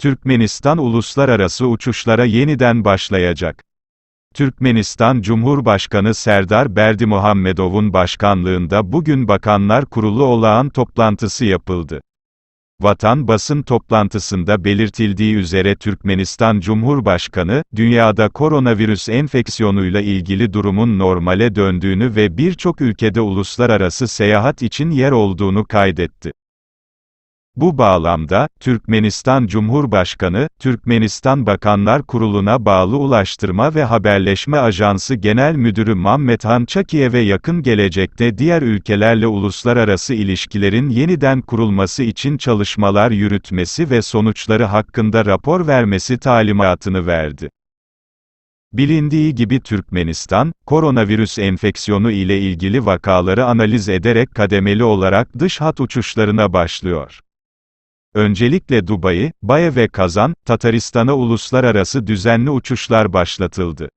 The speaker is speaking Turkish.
Türkmenistan uluslararası uçuşlara yeniden başlayacak. Türkmenistan Cumhurbaşkanı Serdar Berdimuhamedov'un başkanlığında bugün Bakanlar Kurulu olağan toplantısı yapıldı. Vatan basın toplantısında belirtildiği üzere Türkmenistan Cumhurbaşkanı, dünyada koronavirüs enfeksiyonuyla ilgili durumun normale döndüğünü ve birçok ülkede uluslararası seyahat için yer olduğunu kaydetti. Bu bağlamda, Türkmenistan Cumhurbaşkanı, Türkmenistan Bakanlar Kurulu'na bağlı Ulaştırma ve Haberleşme Ajansı Genel Müdürü Mammethan Çakiyev'e yakın gelecekte diğer ülkelerle uluslararası ilişkilerin yeniden kurulması için çalışmalar yürütmesi ve sonuçları hakkında rapor vermesi talimatını verdi. Bilindiği gibi Türkmenistan, koronavirüs enfeksiyonu ile ilgili vakaları analiz ederek kademeli olarak dış hat uçuşlarına başlıyor. Öncelikle Dubai, Baye ve Kazan, Tataristan'a uluslararası düzenli uçuşlar başlatıldı.